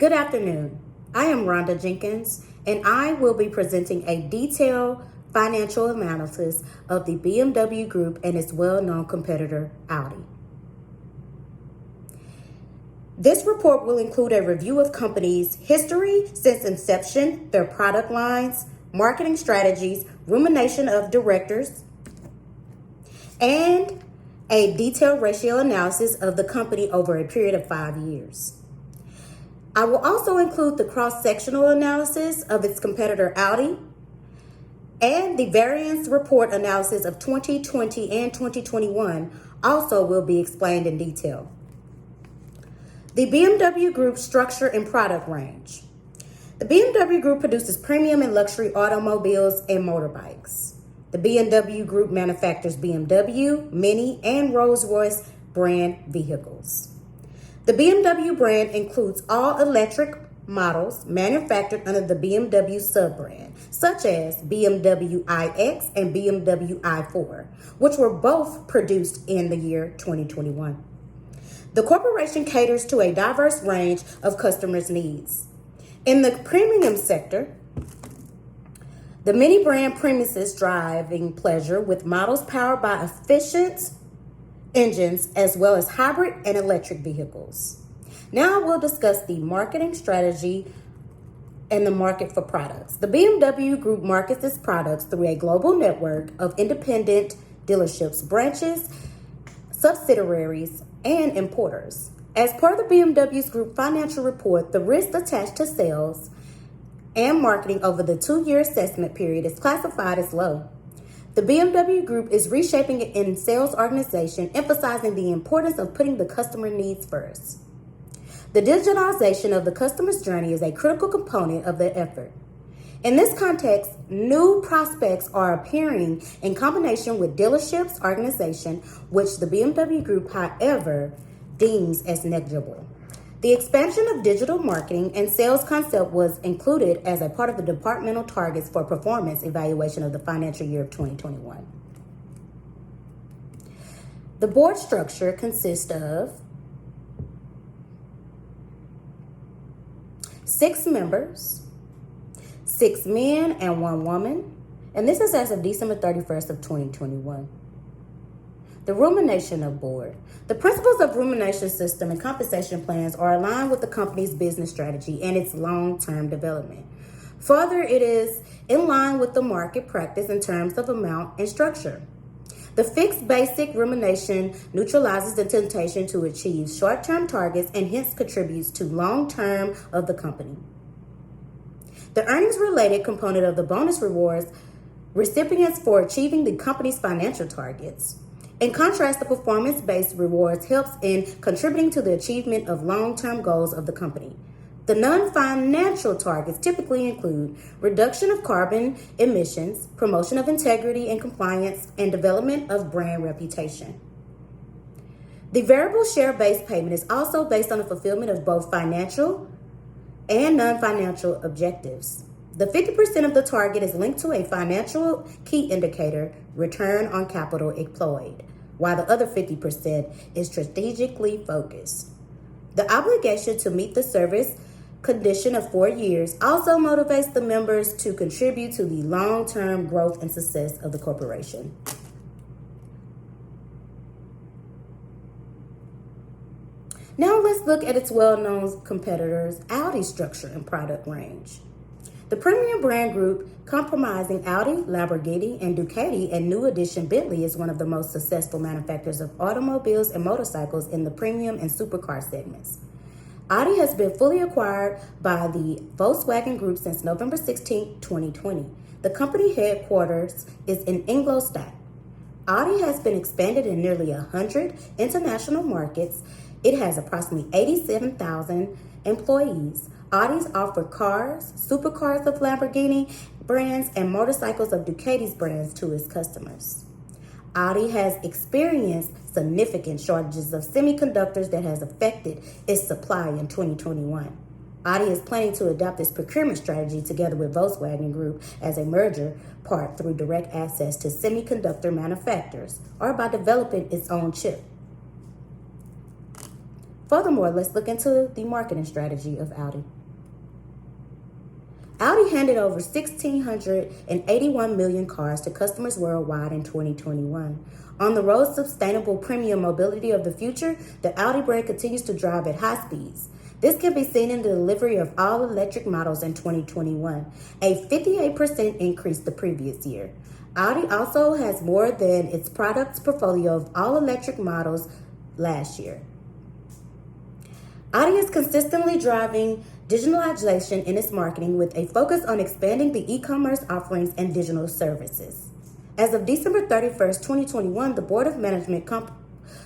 Good afternoon. I am Rhonda Jenkins, and I will be presenting a detailed financial analysis of the BMW Group and its well-known competitor, Audi. This report will include a review of company's history since inception, their product lines, marketing strategies, rumination of directors, and a detailed ratio analysis of the company over a period of 5 years. I will also include the cross-sectional analysis of its competitor Audi and the variance report analysis of 2020 and 2021 also will be explained in detail. The BMW Group structure and product range. The BMW Group produces premium and luxury automobiles and motorbikes. The BMW Group manufactures BMW, Mini, and Rolls-Royce brand vehicles. The BMW brand includes all electric models manufactured under the BMW sub-brand, such as BMW iX and BMW i4, which were both produced in the year 2021. The corporation caters to a diverse range of customers' needs. In the premium sector, the Mini brand premises driving pleasure with models powered by efficient engines as well as hybrid and electric vehicles. Now we'll discuss the marketing strategy and the market for products. The BMW Group markets its products through a global network of independent dealerships, branches, subsidiaries, and importers. As part of the BMW Group financial report, the risk attached to sales and marketing over the 2-year assessment period is classified as low. The BMW Group is reshaping it in sales organization, emphasizing the importance of putting the customer needs first. The digitalization of the customer's journey is a critical component of the effort. In this context, new prospects are appearing in combination with dealerships organization, which the BMW Group, however, deems as negligible. The expansion of digital marketing and sales concept was included as a part of the departmental targets for performance evaluation of the financial year of 2021. The board structure consists of 6 members, 6 men and 1 woman, and this is as of December 31st of 2021. The Rumination of Board. The principles of rumination system and compensation plans are aligned with the company's business strategy and its long-term development. Further, it is in line with the market practice in terms of amount and structure. The fixed basic rumination neutralizes the temptation to achieve short-term targets and hence contributes to long-term of the company. The earnings-related component of the bonus rewards recipients for achieving the company's financial targets. In contrast, the performance-based rewards helps in contributing to the achievement of long-term goals of the company. The non-financial targets typically include reduction of carbon emissions, promotion of integrity and compliance, and development of brand reputation. The variable share-based payment is also based on the fulfillment of both financial and non-financial objectives. The 50% of the target is linked to a financial key indicator, return on capital employed, while the other 50% is strategically focused. The obligation to meet the service condition of 4 years also motivates the members to contribute to the long-term growth and success of the corporation. Now let's look at its well-known competitors, Audi structure and product range. The premium brand group comprising Audi, Lamborghini, and Ducati and new addition Bentley is one of the most successful manufacturers of automobiles and motorcycles in the premium and supercar segments. Audi has been fully acquired by the Volkswagen Group since November 16, 2020. The company headquarters is in Ingolstadt. Audi has been expanded in nearly 100 international markets. It has approximately 87,000 employees. Audi's offer cars, supercars of Lamborghini brands, and motorcycles of Ducati's brands to its customers. Audi has experienced significant shortages of semiconductors that has affected its supply in 2021. Audi is planning to adopt this procurement strategy together with Volkswagen Group as a merger part through direct access to semiconductor manufacturers or by developing its own chip. Furthermore, let's look into the marketing strategy of Audi. Audi handed over 1,681 million cars to customers worldwide in 2021. On the road to sustainable premium mobility of the future, the Audi brand continues to drive at high speeds. This can be seen in the delivery of all electric models in 2021, a 58% increase the previous year. Audi also has more than its products portfolio of all electric models last year. Audi is consistently driving digitalization in its marketing with a focus on expanding the e-commerce offerings and digital services. As of December 31st, 2021, the board of management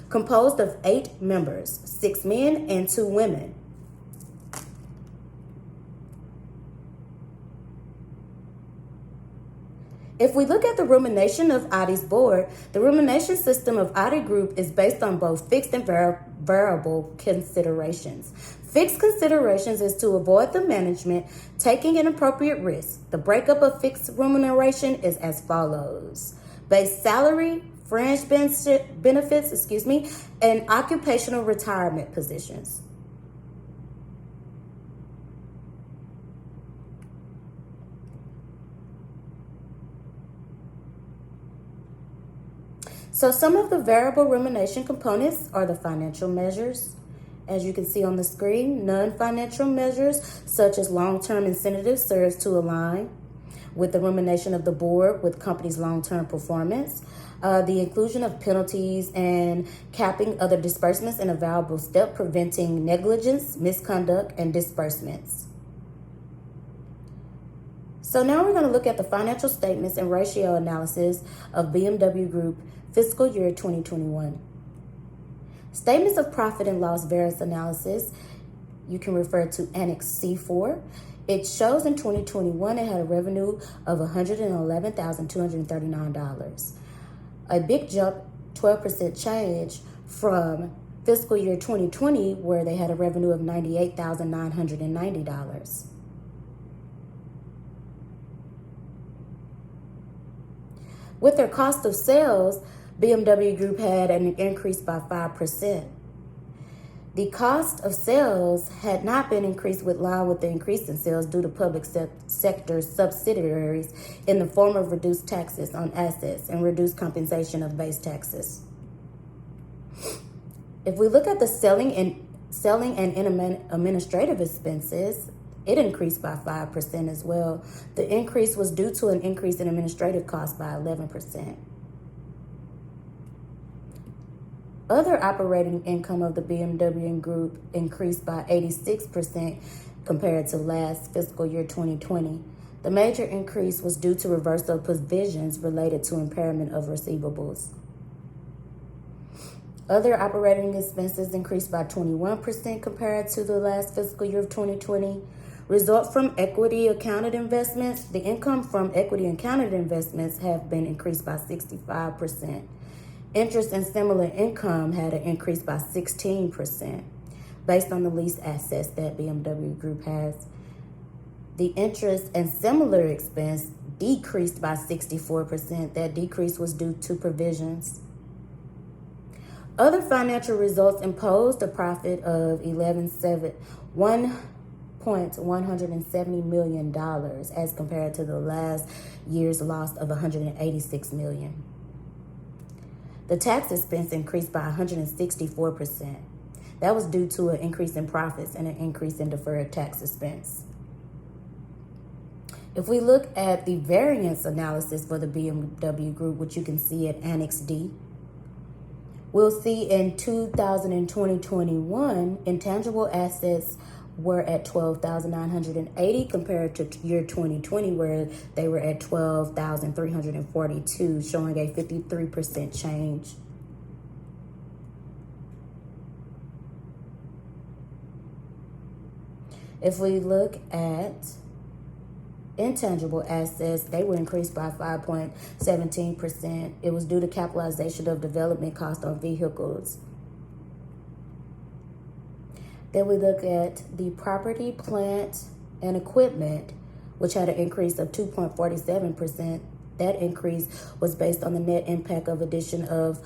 composed of 8 members, 6 men and 2 women. If we look at the rumination of Audi's board, the rumination system of Audi Group is based on both fixed and variable considerations. Fixed considerations is to avoid the management taking inappropriate risks. The breakup of fixed remuneration is as follows: base salary, fringe benefits, and occupational retirement positions. So some of the variable remuneration components are the financial measures. As you can see on the screen, non-financial measures such as long-term incentives serves to align with the rumination of the board with company's long-term performance. The inclusion of penalties and capping other disbursements in a valuable step, preventing negligence, misconduct, and disbursements. So now we're going to look at the financial statements and ratio analysis of BMW Group fiscal year 2021. Statements of profit and loss variance analysis, you can refer to Annex C4. It shows in 2021 it had a revenue of $111,239. A big jump, 12% change from fiscal year 2020, where they had a revenue of $98,990. With their cost of sales, BMW Group had an increase by 5%. The cost of sales had not been increased with line with the increase in sales due to public sector subsidiaries in the form of reduced taxes on assets and reduced compensation of base taxes. If we look at the selling and administrative expenses, it increased by 5% as well. The increase was due to an increase in administrative costs by 11%. Other operating income of the BMW Group increased by 86% compared to last fiscal year 2020. The major increase was due to reversal of provisions related to impairment of receivables. Other operating expenses increased by 21% compared to the last fiscal year of 2020. Result from equity accounted investments. The income from equity accounted investments have been increased by 65%. Interest and similar income had an increase by 16% based on the lease assets that BMW Group has. The interest and similar expense decreased by 64%. That decrease was due to provisions. Other financial results imposed a profit of $1.170 million as compared to the last year's loss of $186 million. The tax expense increased by 164%. That was due to an increase in profits and an increase in deferred tax expense. If we look at the variance analysis for the BMW Group, which you can see at Annex D, we'll see in 2021, intangible assets were at 12,980 compared to year 2020, where they were at 12,342, showing a 53% change. If we look at intangible assets, they were increased by 5.17%. It was due to capitalization of development cost on vehicles. Then we look at the property, plant, and equipment, which had an increase of 2.47%. That increase was based on the net impact of addition of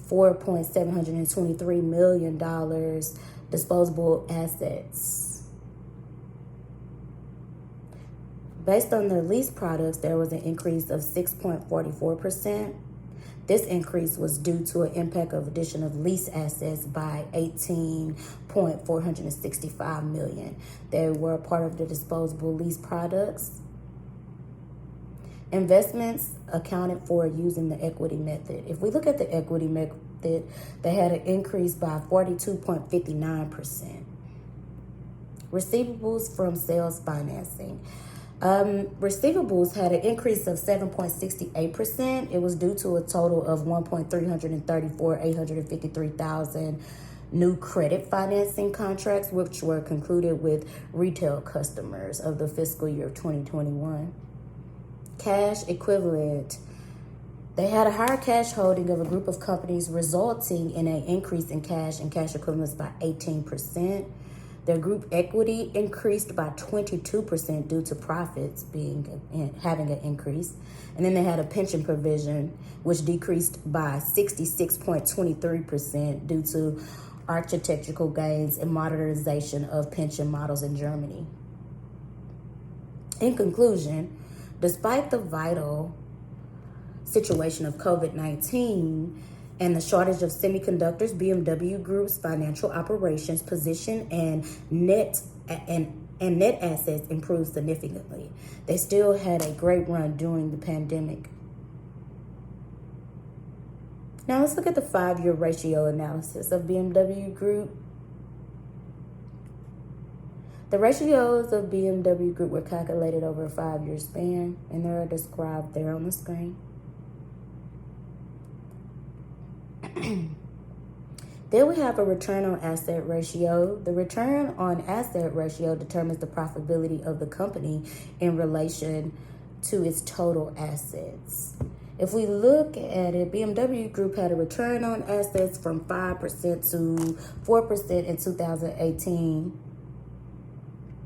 $4.723 million disposable assets. Based on their lease products, there was an increase of 6.44%. This increase was due to an impact of addition of lease assets by $18.465 million. They were part of the disposable lease products. Investments accounted for using the equity method. If we look at the equity method, they had an increase by 42.59%. Receivables from sales financing. Receivables had an increase of 7.68%. It was due to a total of 1,334,853,000 new credit financing contracts, which were concluded with retail customers of the fiscal year of 2021. Cash equivalent. They had a higher cash holding of a group of companies, resulting in an increase in cash and cash equivalents by 18%. Their group equity increased by 22% due to profits having an increase. And then they had a pension provision, which decreased by 66.23% due to architectural gains and modernization of pension models in Germany. In conclusion, despite the vital situation of COVID-19 and the shortage of semiconductors, BMW Group's financial operations position and net assets improved significantly. They still had a great run during the pandemic. Now let's look at the 5-year ratio analysis of BMW Group. The ratios of BMW Group were calculated over a 5-year span, and they're described there on the screen. Then we have a return on asset ratio. The return on asset ratio determines the profitability of the company in relation to its total assets. If we look at it, BMW Group had a return on assets from 5% to 4% in 2018.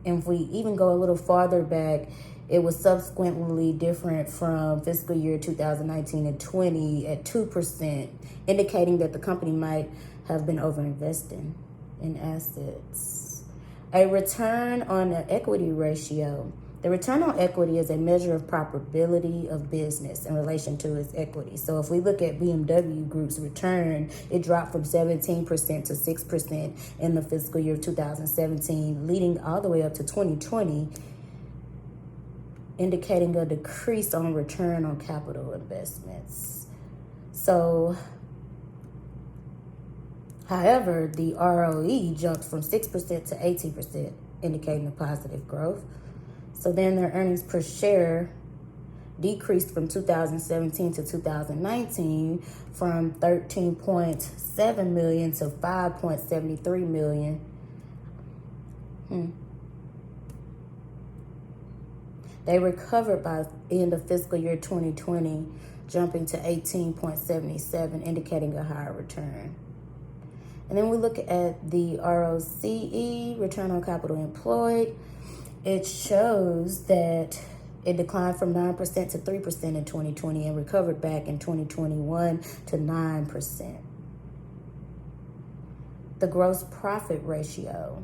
And if we even go a little farther back, it was subsequently different from fiscal year 2019 and 20 at 2%, indicating that the company might have been overinvesting in assets. A return on the equity ratio. The return on equity is a measure of profitability of business in relation to its equity. So if we look at BMW Group's return, it dropped from 17% to 6% in the fiscal year 2017, leading all the way up to 2020, indicating a decrease on return on capital investments. So, however, the ROE jumped from 6% to 18%, indicating a positive growth. So then their earnings per share decreased from 2017 to 2019 from 13.7 million to 5.73 million. They recovered by the end of fiscal year 2020, jumping to 18.77, indicating a higher return. And then we look at the ROCE, return on capital employed. It shows that it declined from 9% to 3% in 2020 and recovered back in 2021 to 9%. The gross profit ratio.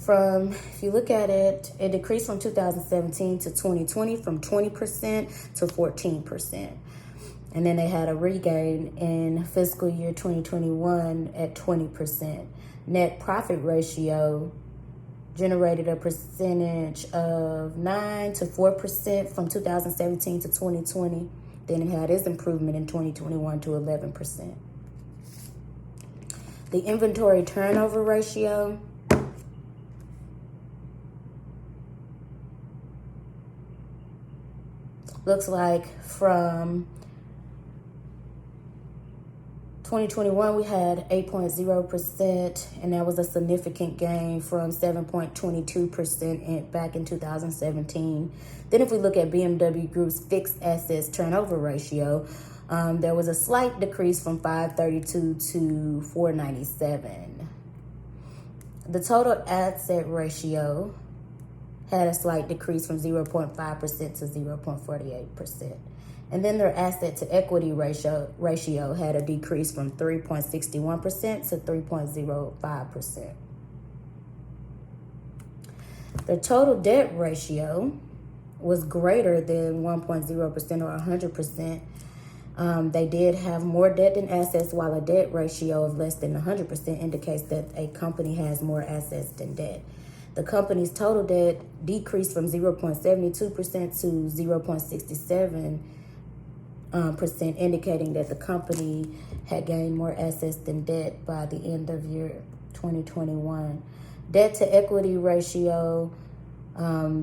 If you look at it, it decreased from 2017 to 2020 from 20% to 14%. And then they had a regain in fiscal year 2021 at 20%. Net profit ratio generated a percentage of 9 to 4% from 2017 to 2020. Then it had its improvement in 2021 to 11%. The inventory turnover ratio. Looks like from 2021, we had 8.0%, and that was a significant gain from 7.22% back in 2017. Then if we look at BMW Group's fixed assets turnover ratio, there was a slight decrease from 532 to 497. The total asset ratio had a slight decrease from 0.5% to 0.48%. And then their asset to equity ratio had a decrease from 3.61% to 3.05%. Their total debt ratio was greater than 1.0% or 100%. They did have more debt than assets, while a debt ratio of less than 100% indicates that a company has more assets than debt. The company's total debt decreased from 0.72% to 0.67%, indicating that the company had gained more assets than debt by the end of year 2021. Debt to equity ratio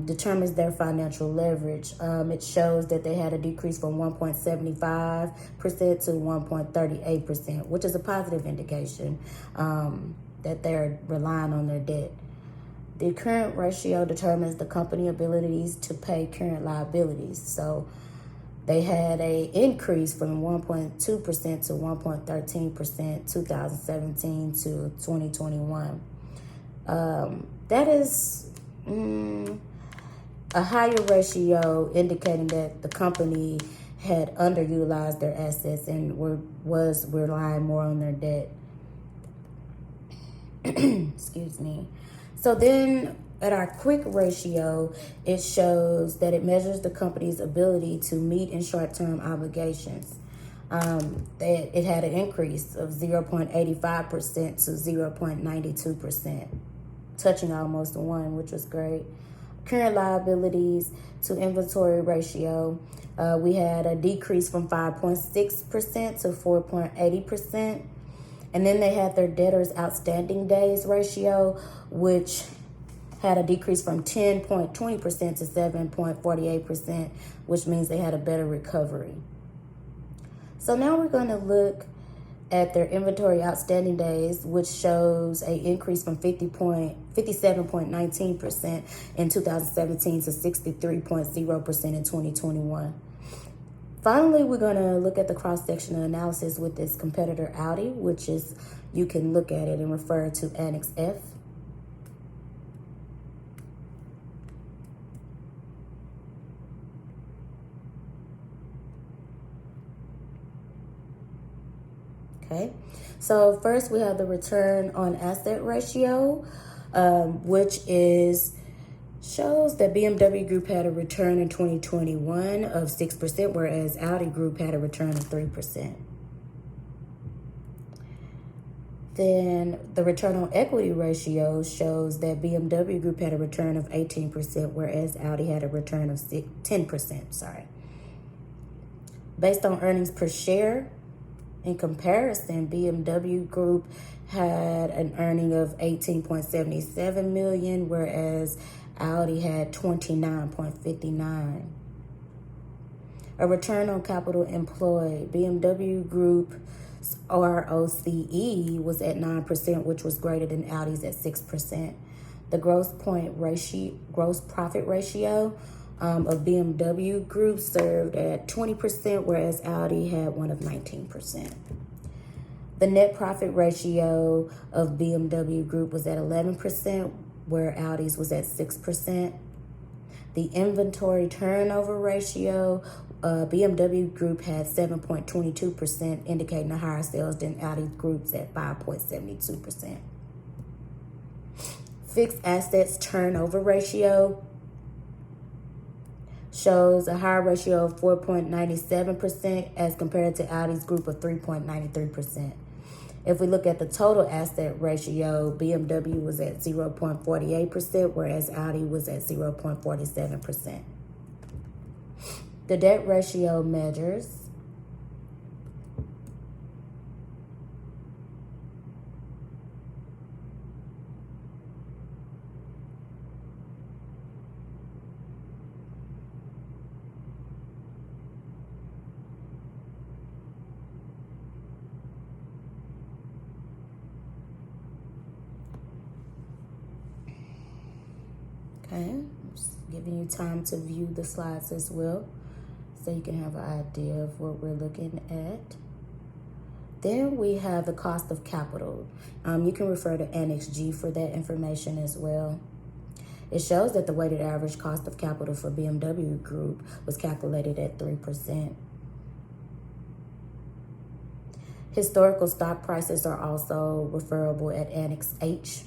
determines their financial leverage. It shows that they had a decrease from 1.75% to 1.38%, which is a positive indication that they're relying on their debt. The current ratio determines the company abilities to pay current liabilities. So they had an increase from 1.2% to 1.13%, 2017 to 2021. That is a higher ratio, indicating that the company had underutilized their assets and was relying more on their debt. Excuse me. So then at our quick ratio, it shows that it measures the company's ability to meet in short-term obligations. It had an increase of 0.85% to 0.92%, touching almost 1, which was great. Current liabilities to inventory ratio, we had a decrease from 5.6% to 4.80%. And then they had their debtors outstanding days ratio, which had a decrease from 10.20% to 7.48%, which means they had a better recovery. So now we're going to look at their inventory outstanding days, which shows an increase from 57.19% in 2017 to 63.0% in 2021. Finally, we're going to look at the cross-sectional analysis with this competitor Audi, which is, you can look at it and refer to Annex F. Okay, so first we have the return on asset ratio, which shows that BMW Group had a return in 2021 of 6%, whereas Audi Group had a return of 3%. Then the return on equity ratio shows that BMW Group had a return of 18%, whereas Audi had a return of 10%. Based on earnings per share, in comparison, BMW Group had an earning of $18.77 million, whereas Audi had $29.59. A return on capital employed, BMW Group's ROCE was at 9%, which was greater than Audi's at 6%. The gross profit ratio of BMW Group served at 20%, whereas Audi had one of 19%. The net profit ratio of BMW Group was at 11%, where Audi's was at 6%. The inventory turnover ratio, BMW Group had 7.22%, indicating a higher sales than Audi Group's at 5.72%. Fixed assets turnover ratio shows a higher ratio of 4.97% as compared to Audi's group of 3.93%. If we look at the total asset ratio, BMW was at 0.48%, whereas Audi was at 0.47%. The debt ratio measures I'm just giving you time to view the slides as well, so you can have an idea of what we're looking at. Then we have the cost of capital. You can refer to Annex G for that information as well. It shows that the weighted average cost of capital for BMW Group was calculated at 3%. Historical stock prices are also referable at Annex H.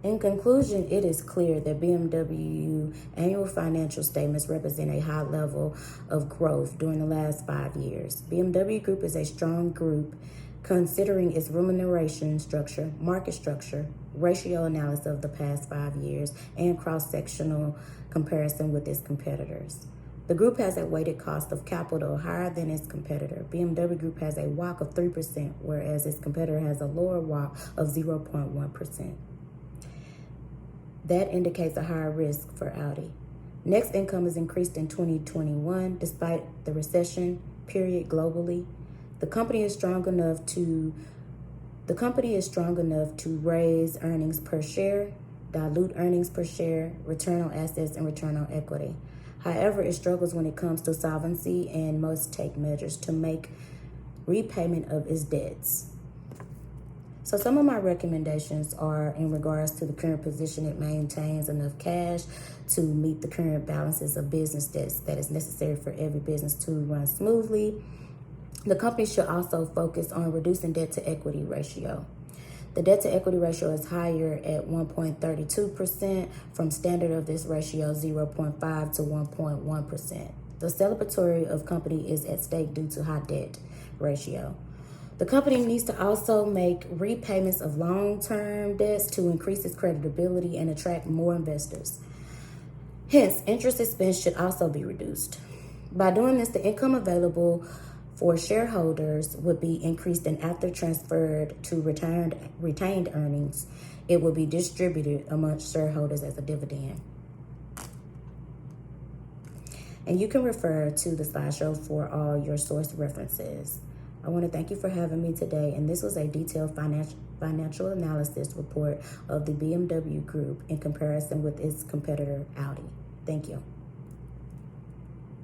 In conclusion, it is clear that BMW annual financial statements represent a high level of growth during the last 5 years. BMW Group is a strong group considering its remuneration structure, market structure, ratio analysis of the past 5 years, and cross-sectional comparison with its competitors. The group has a weighted cost of capital higher than its competitor. BMW Group has a WACC of 3%, whereas its competitor has a lower WACC of 0.1%. That indicates a higher risk for Audi. Next income is increased in 2021 despite the recession period globally. The company is strong enough to raise earnings per share, dilute earnings per share, return on assets, and return on equity. However, it struggles when it comes to solvency and must take measures to make repayment of its debts. So some of my recommendations are in regards to the current position. It maintains enough cash to meet the current balances of business debts that is necessary for every business to run smoothly. The company should also focus on reducing debt to equity ratio. The debt to equity ratio is higher at 1.32% from standard of this ratio 0.5 to 1.1%. The celebratory of company is at stake due to high debt ratio. The company needs to also make repayments of long-term debts to increase its creditability and attract more investors. Hence, interest expense should also be reduced. By doing this, the income available for shareholders would be increased, and after transferred to retained earnings, it will be distributed amongst shareholders as a dividend. And you can refer to the slideshow for all your source references. I want to thank you for having me today, and this was a detailed financial analysis report of the BMW Group in comparison with its competitor, Audi. Thank you.